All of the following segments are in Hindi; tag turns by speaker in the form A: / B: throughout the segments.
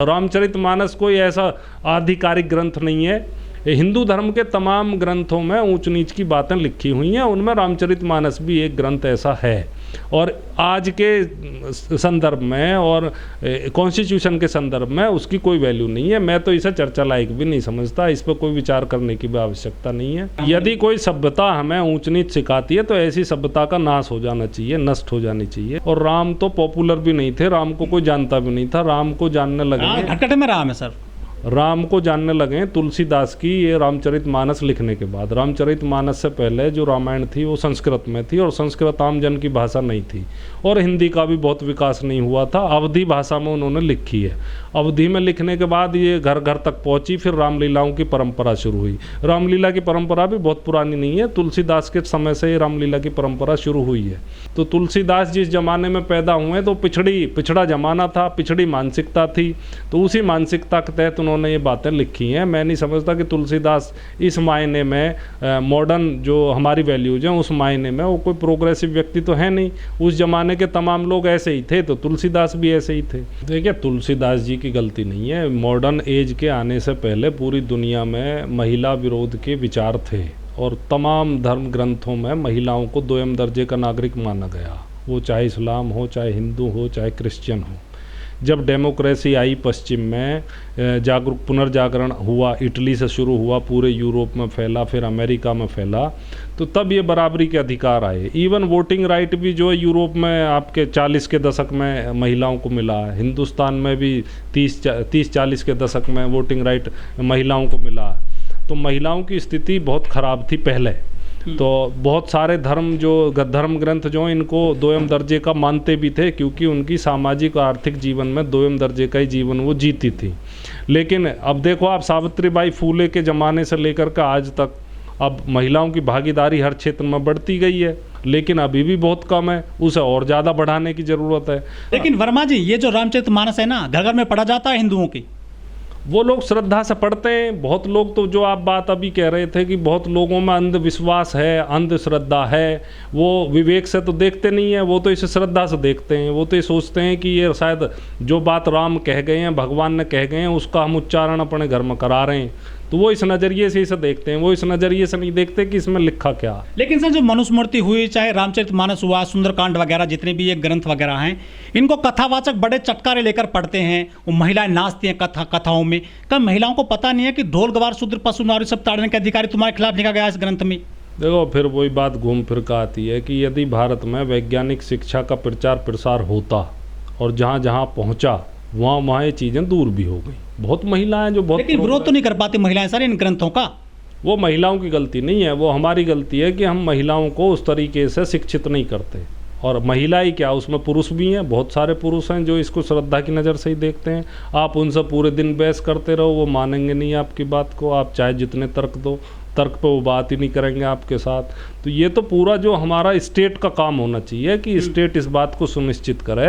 A: रामचरितमानस कोई ऐसा आधिकारिक ग्रंथ नहीं है। हिंदू धर्म के तमाम ग्रंथों में ऊंच नीच की बातें लिखी हुई हैं, उनमें रामचरितमानस भी एक ग्रंथ ऐसा है। और आज के संदर्भ में और कॉन्स्टिट्यूशन के संदर्भ में उसकी कोई वैल्यू नहीं है। मैं तो इसे चर्चा लायक भी नहीं समझता, इस पर कोई विचार करने की भी आवश्यकता नहीं है। यदि कोई सभ्यता हमें ऊंच नीच सिखाती है तो ऐसी सभ्यता का नाश हो जाना चाहिए, नष्ट हो जानी चाहिए। और राम तो पॉपुलर भी नहीं थे, राम को कोई जानता भी नहीं था। राम को जानने लगे
B: घटघट में राम है सर,
A: राम को जानने लगे तुलसीदास की ये रामचरितमानस लिखने के बाद। रामचरितमानस से पहले जो रामायण थी वो संस्कृत में थी, और संस्कृत आम जन की भाषा नहीं थी, और हिंदी का भी बहुत विकास नहीं हुआ था। अवधी भाषा में उन्होंने लिखी है। अवधी में लिखने के बाद ये घर घर तक पहुंची, फिर रामलीलाओं की परंपरा शुरू हुई। रामलीला की परंपरा भी बहुत पुरानी नहीं है, तुलसीदास के समय से ये रामलीला की परंपरा शुरू हुई है। तो तुलसीदास जिस जमाने में पैदा हुए तो पिछड़ा जमाना था, पिछड़ी मानसिकता थी, तो उसी मानसिकता के तहत उन्होंने ये बातें लिखी हैं। मैं नहीं समझता कि तुलसीदास इस मायने में मॉडर्न जो हमारी वैल्यूज हैं उस मायने में वो कोई प्रोग्रेसिव व्यक्ति तो है नहीं। उस जमाने के तमाम लोग ऐसे ही थे, तो तुलसीदास भी ऐसे ही थे। देखिए, तुलसीदास जी की गलती नहीं है। मॉडर्न एज के आने से पहले पूरी दुनिया में महिला विरोध के विचार थे, और तमाम धर्म ग्रंथों में महिलाओं को दोयम दर्जे का नागरिक माना गया, वो चाहे इस्लाम हो, चाहे हिंदू हो, चाहे क्रिश्चियन हो। जब डेमोक्रेसी आई पश्चिम में, पुनर्जागरण हुआ, इटली से शुरू हुआ, पूरे यूरोप में फैला, फिर अमेरिका में फैला, तो तब ये बराबरी के अधिकार आए। इवन वोटिंग राइट भी जो है यूरोप में आपके 40 के दशक में महिलाओं को मिला, हिंदुस्तान में भी 30-40 के दशक में वोटिंग राइट महिलाओं को मिला। तो महिलाओं की स्थिति बहुत ख़राब थी पहले। तो बहुत सारे धर्म ग्रंथ जो इनको दोयम दर्जे का मानते भी थे, क्योंकि उनकी सामाजिक और आर्थिक जीवन में दोयम दर्जे का ही जीवन वो जीती थी। लेकिन अब देखो आप, सावित्रीबाई फूले के ज़माने से लेकर के आज तक अब महिलाओं की भागीदारी हर क्षेत्र में बढ़ती गई है, लेकिन अभी भी बहुत कम है, उसे और ज़्यादा बढ़ाने की ज़रूरत है।
B: लेकिन वर्मा जी, ये जो रामचरितमानस है ना, घर घर में पढ़ा जाता है हिंदुओं की,
A: वो लोग श्रद्धा से पढ़ते हैं। बहुत लोग तो, जो आप बात अभी कह रहे थे कि बहुत लोगों में अंधविश्वास है, अंधश्रद्धा है, वो विवेक से तो देखते नहीं है, वो तो इसे श्रद्धा से देखते हैं। वो तो ये सोचते हैं कि ये शायद जो बात राम कह गए हैं, भगवान ने कह गए हैं, उसका हम उच्चारण अपने घर में करा रहे हैं। तो वो इस नज़रिए से इसे देखते हैं, वो इस नज़रिए से नहीं देखते कि इसमें लिखा क्या।
B: लेकिन सर, जो मनुस्मृति हुई, चाहे रामचरितमानस हुआ, सुंदरकांड वगैरह, जितने भी ये ग्रंथ वगैरह हैं, इनको कथावाचक बड़े चटकारे लेकर पढ़ते हैं। वो महिलाएं नाचती हैं कथाओं में। कब महिलाओं को पता नहीं है कि ढोल गवार शूद्र पशु नारी सब ताड़ने के अधिकारी तुम्हारे खिलाफ लिखा गया इस ग्रंथ में?
A: देखो, फिर वही बात घूम फिर कर आती है कि यदि भारत में वैज्ञानिक शिक्षा का प्रचार प्रसार होता और जहाँ जहाँ पहुँचा वहाँ ये चीज़ें दूर भी हो गई। बहुत महिलाएं जो बहुत,
B: लेकिन विरोध तो नहीं कर पाती महिलाएं सर इन ग्रंथों का।
A: वो महिलाओं की गलती नहीं है, वो हमारी गलती है कि हम महिलाओं को उस तरीके से शिक्षित नहीं करते। और महिला ही क्या, उसमें पुरुष भी हैं, बहुत सारे पुरुष हैं जो इसको श्रद्धा की नज़र से ही देखते हैं। आप उनसे पूरे दिन बहस करते रहो, वो मानेंगे नहीं आपकी बात को। आप चाहे जितने तर्क दो, तर्क पे वो बात ही नहीं करेंगे आपके साथ। तो ये तो पूरा जो हमारा स्टेट का काम होना चाहिए कि स्टेट इस बात को सुनिश्चित करे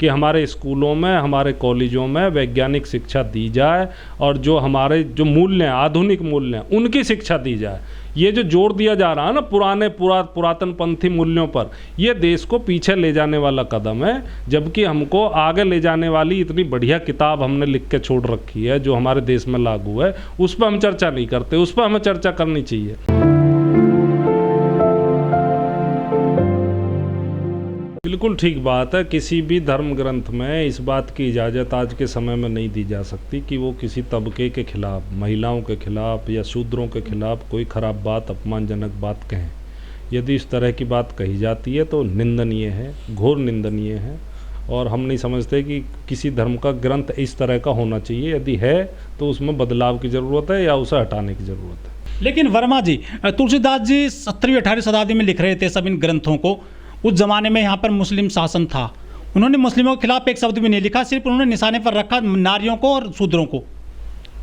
A: कि हमारे स्कूलों में, हमारे कॉलेजों में वैज्ञानिक शिक्षा दी जाए, और जो हमारे जो मूल्य हैं, आधुनिक मूल्य हैं, उनकी शिक्षा दी जाए। ये जो जोर दिया जा रहा है ना पुरातन पंथी मूल्यों पर, ये देश को पीछे ले जाने वाला कदम है। जबकि हमको आगे ले जाने वाली इतनी बढ़िया किताब हमने लिख के छोड़ रखी है जो हमारे देश में लागू है, उस पर हम चर्चा नहीं करते। उस पर हमें चर्चा करनी चाहिए। बिल्कुल ठीक बात है। किसी भी धर्म ग्रंथ में इस बात की इजाज़त आज के समय में नहीं दी जा सकती कि वो किसी तबके के खिलाफ, महिलाओं के खिलाफ या शूद्रों के खिलाफ कोई ख़राब बात, अपमानजनक बात कहें। यदि इस तरह की बात कही जाती है तो निंदनीय है, घोर निंदनीय है। और हम नहीं समझते कि किसी धर्म का ग्रंथ इस तरह का होना चाहिए। यदि है तो उसमें बदलाव की ज़रूरत है या उसे हटाने की ज़रूरत है।
B: लेकिन वर्मा जी, तुलसीदास जी 17वीं-18वीं शताब्दी में लिख रहे थे सब इन ग्रंथों को। उस ज़माने में यहाँ पर मुस्लिम शासन था, उन्होंने मुस्लिमों के खिलाफ एक शब्द भी नहीं लिखा, सिर्फ उन्होंने निशाने पर रखा नारियों को और शूद्रों को।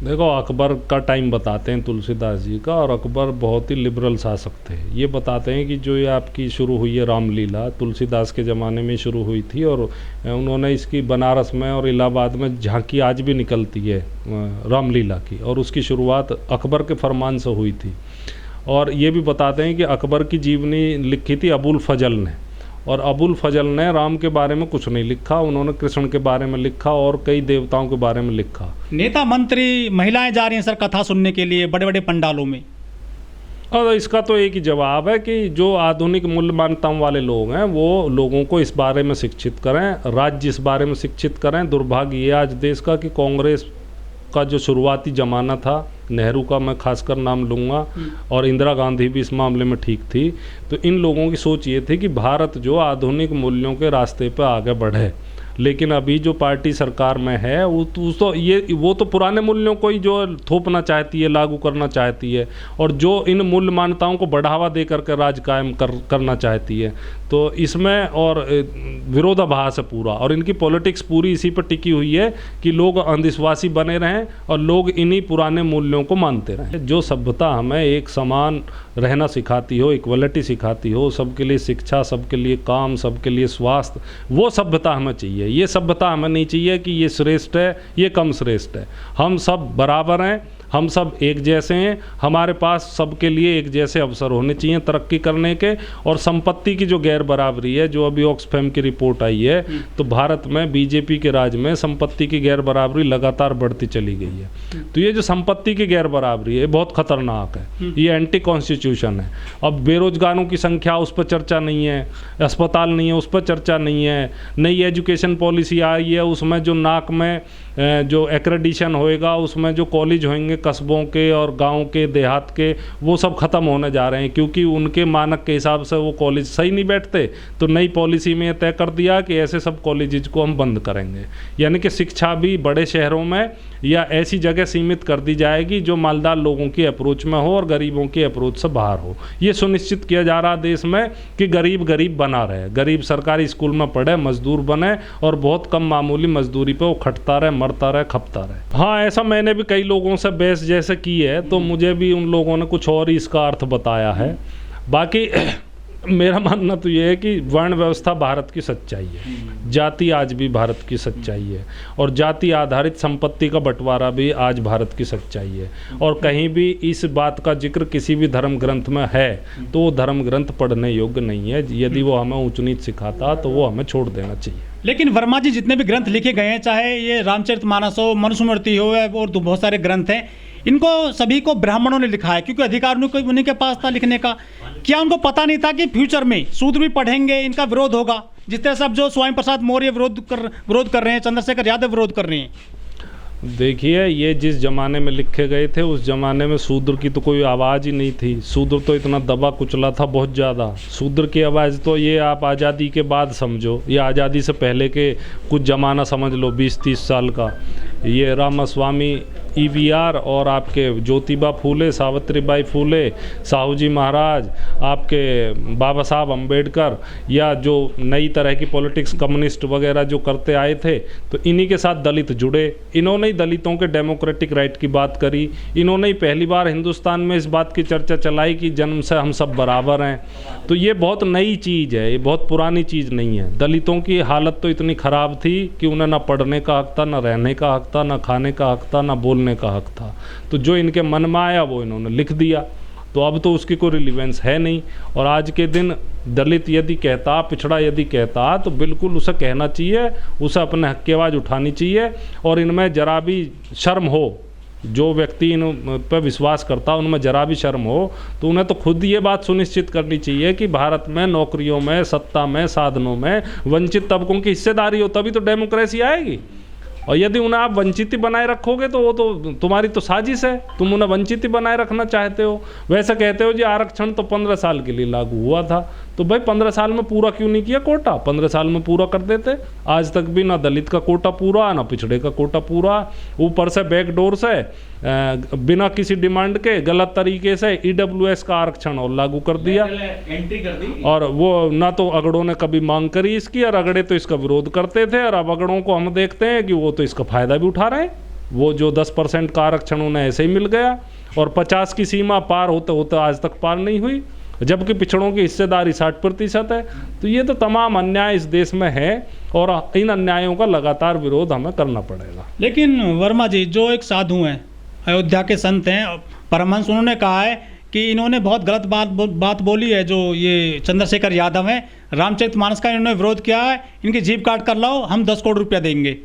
A: देखो, अकबर का टाइम बताते हैं तुलसीदास जी का, और अकबर बहुत ही लिबरल शासक थे। ये बताते हैं कि जो ये आपकी शुरू हुई है रामलीला, तुलसीदास के ज़माने में शुरू हुई थी, और उन्होंने इसकी बनारस में और इलाहाबाद में झांकी आज भी निकलती है रामलीला की, और उसकी शुरुआत अकबर के फरमान से हुई थी। और ये भी बताते हैं कि अकबर की जीवनी लिखी थी अबुल फजल ने, और अबुल फजल ने राम के बारे में कुछ नहीं लिखा, उन्होंने कृष्ण के बारे में लिखा और कई देवताओं के बारे में लिखा।
B: नेता मंत्री महिलाएं जा रही हैं सर कथा सुनने के लिए बड़े बड़े पंडालों में।
A: और इसका तो एक ही जवाब है कि जो आधुनिक मूल्य मान्यताओं वाले लोग हैं वो लोगों को इस बारे में शिक्षित करें, राज्य इस बारे में शिक्षित करें। दुर्भाग्य ये आज देश का कि कांग्रेस का जो शुरुआती ज़माना था, नेहरू का मैं खासकर नाम लूँगा और इंदिरा गांधी भी इस मामले में ठीक थी, तो इन लोगों की सोच ये थी कि भारत जो आधुनिक मूल्यों के रास्ते पर आगे बढ़े। लेकिन अभी जो पार्टी सरकार में है वो तो पुराने मूल्यों को ही जो थोपना चाहती है, लागू करना चाहती है और जो इन मूल्य मान्यताओं को बढ़ावा दे करके राज कायम करना चाहती है। तो इसमें और विरोधाभास है पूरा, और इनकी पॉलिटिक्स पूरी इसी पर टिकी हुई है कि लोग अंधविश्वासी बने रहें और लोग इन्हीं पुराने मूल्यों को मानते रहें। जो सभ्यता हमें एक समान रहना सिखाती हो, इक्वलिटी सिखाती हो, सबके लिए शिक्षा, सबके लिए काम, सबके लिए स्वास्थ्य, वो सभ्यता हमें चाहिए। ये सभ्यता हमें नहीं चाहिए कि ये श्रेष्ठ है, ये कम श्रेष्ठ है। हम सब बराबर हैं, हम सब एक जैसे हैं, हमारे पास सबके लिए एक जैसे अवसर होने चाहिए तरक्की करने के। और संपत्ति की जो गैर बराबरी है, जो अभी ऑक्सफैम की रिपोर्ट आई है, तो भारत में बीजेपी के राज में संपत्ति की गैर बराबरी लगातार बढ़ती चली गई है। तो ये जो संपत्ति की गैर बराबरी है बहुत खतरनाक है, ये एंटी कॉन्स्टिट्यूशन है। अब बेरोजगारों की संख्या, उस पर चर्चा नहीं है, अस्पताल नहीं है, उस पर चर्चा नहीं है। नई एजुकेशन पॉलिसी आई है, उसमें जो नाक में जो एक्रेडिशन होएगा, उसमें जो कॉलेज होंगे कस्बों के और गांव के, देहात के, वो सब ख़त्म होने जा रहे हैं क्योंकि उनके मानक के हिसाब से वो कॉलेज सही नहीं बैठते। तो नई पॉलिसी में तय कर दिया कि ऐसे सब कॉलेजेस को हम बंद करेंगे, यानी कि शिक्षा भी बड़े शहरों में या ऐसी जगह सीमित कर दी जाएगी जो मालदार लोगों की अप्रोच में हो और गरीबों की अप्रोच से बाहर हो। ये सुनिश्चित किया जा रहा देश में कि गरीब गरीब बना रहे, गरीब सरकारी स्कूल में पढ़े, मजदूर बने और बहुत कम मामूली मजदूरी पे वो खटता रहे, मरता रहे, खपता रहे। हाँ, ऐसा मैंने भी कई लोगों से बहस जैसे की है, तो मुझे भी उन लोगों ने कुछ और ही इसका अर्थ बताया है। बाकी मेरा मानना तो ये है कि वर्ण व्यवस्था भारत की सच्चाई है, जाति आज भी भारत की सच्चाई है और जाति आधारित संपत्ति का बंटवारा भी आज भारत की सच्चाई है। और कहीं भी इस बात का जिक्र किसी भी धर्म ग्रंथ में है तो वो धर्म ग्रंथ पढ़ने योग्य नहीं है। यदि वो हमें ऊंच नीच सिखाता तो वो हमें छोड़ देना चाहिए।
B: लेकिन वर्मा जी, जितने भी ग्रंथ लिखे गए हैं, चाहे ये रामचरितमानस हो, मनुस्मृति हो और तो बहुत सारे ग्रंथ हैं, इनको सभी को ब्राह्मणों ने लिखा है क्योंकि अधिकार उन्हीं के पास था लिखने का। क्या उनको पता नहीं था कि फ्यूचर में शूद्र भी पढ़ेंगे, इनका विरोध होगा? जिस तरह से अब जो स्वामी प्रसाद मौर्य विरोध कर रहे हैं, चंद्रशेखर यादव विरोध कर रहे हैं।
A: देखिए, ये जिस ज़माने में लिखे गए थे उस ज़माने में शूद्र की तो कोई आवाज़ ही नहीं थी। शूद्र तो इतना दबा कुचला था बहुत ज़्यादा। शूद्र की आवाज़ तो ये आप आज़ादी के बाद समझो, ये आज़ादी से पहले के कुछ ज़माना समझ लो, 20-30 साल का। ये रामास्वामी EVR और आपके ज्योतिबा फूले, सावित्रीबाई फूले, साहूजी महाराज, आपके बाबा साहब अम्बेडकर, या जो नई तरह की पॉलिटिक्स कम्युनिस्ट वगैरह जो करते आए थे, तो इन्हीं के साथ दलित जुड़े। इन्होंने ही दलितों के डेमोक्रेटिक राइट की बात करी। इन्होंने ही पहली बार हिंदुस्तान में इस बात की चर्चा चलाई कि जन्म से हम सब बराबर हैं। तो ये बहुत नई चीज़ है, ये बहुत पुरानी चीज़ नहीं है। दलितों की हालत तो इतनी ख़राब थी कि उन्हें ना पढ़ने का हक था, ना रहने का हक था, ना खाने का हक था, ना बोलने का हक था। तो जो इनके मन में आया वो इन्होंने लिख दिया। तो अब तो उसकी कोई रिलीवेंस है नहीं। और आज के दिन दलित यदि कहता, पिछड़ा यदि कहता, तो बिल्कुल उसे कहना चाहिए, उसे अपने हक की आवाज़ उठानी चाहिए। और इनमें जरा भी शर्म हो, जो व्यक्ति इन पर विश्वास करता उनमें जरा भी शर्म हो, तो उन्हें तो खुद ये बात सुनिश्चित करनी चाहिए कि भारत में नौकरियों में, सत्ता में, साधनों में वंचित तबकों की हिस्सेदारी हो, तभी तो डेमोक्रेसी आएगी। और यदि उन्हें आप वंचित ही बनाए रखोगे तो वो तो तुम्हारी तो साजिश है, तुम उन्हें वंचित ही बनाए रखना चाहते हो। वैसे कहते हो जी आरक्षण तो 15 साल के लिए लागू हुआ था, तो भाई 15 साल में पूरा क्यों नहीं किया कोटा? 15 साल में पूरा कर देते। आज तक भी ना दलित का कोटा पूरा, ना पिछड़े का कोटा पूरा, ऊपर से बैकडोर से बिना किसी डिमांड के गलत तरीके से EWS का आरक्षण और लागू कर दिया।
B: एंट्री कर दी। और
A: वो ना तो अगड़ों ने कभी मांग करी इसकी, और अगड़े तो इसका विरोध करते थे। और अब अगड़ों को हम देखते हैं कि वो तो इसका फ़ायदा भी उठा रहे हैं। वो जो 10% का आरक्षण उन्हें ऐसे ही मिल गया, और 50 की सीमा पार होते होते आज तक पार नहीं हुई, जबकि पिछड़ों की हिस्सेदारी 60% है। तो ये तो तमाम अन्याय इस देश में है, और इन अन्यायों का लगातार विरोध हमें करना पड़ेगा।
B: लेकिन वर्मा जी, जो एक साधु हैं, अयोध्या के संत हैं, परमहंस, उन्होंने कहा है कि इन्होंने बहुत गलत बात बोली है। जो ये चंद्रशेखर यादव हैं, रामचरितमानस का इन्होंने विरोध किया है, इनकी जीभ काट कर लाओ, हम 10 करोड़ रुपया देंगे।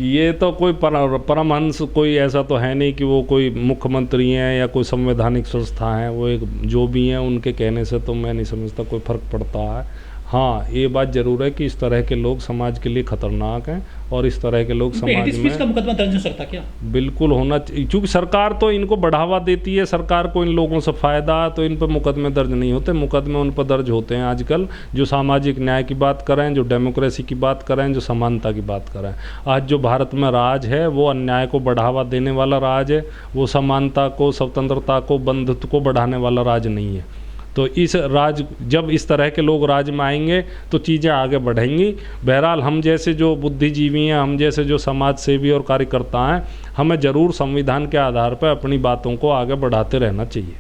A: ये तो कोई परमहंस कोई ऐसा तो है नहीं कि वो कोई मुख्यमंत्री हैं या कोई संवैधानिक संस्था है, वो एक जो भी हैं उनके कहने से तो मैं नहीं समझता कोई फ़र्क पड़ता है। हाँ, ये बात ज़रूर है कि इस तरह के लोग समाज के लिए खतरनाक हैं और इस तरह के लोग समाज में
B: का मुकदमा दर्ज हो सकता क्या?
A: बिल्कुल होना चाहिए, क्योंकि सरकार तो इनको बढ़ावा देती है, सरकार को इन लोगों से फ़ायदा, तो इन पर मुकदमे दर्ज नहीं होते। मुकदमे उन पर दर्ज होते हैं आजकल जो सामाजिक न्याय की बात करें, जो डेमोक्रेसी की बात करें, जो समानता की बात करें। आज जो भारत में राज है वो अन्याय को बढ़ावा देने वाला राज है, वो समानता को, स्वतंत्रता को, बंधुत्व को बढ़ाने वाला राज नहीं है। तो इस राज जब इस तरह के लोग राज में आएंगे तो चीज़ें आगे बढ़ेंगी। बहरहाल हम जैसे जो बुद्धिजीवी हैं, हम जैसे जो समाज सेवी और कार्यकर्ता हैं, हमें ज़रूर संविधान के आधार पर अपनी बातों को आगे बढ़ाते रहना चाहिए।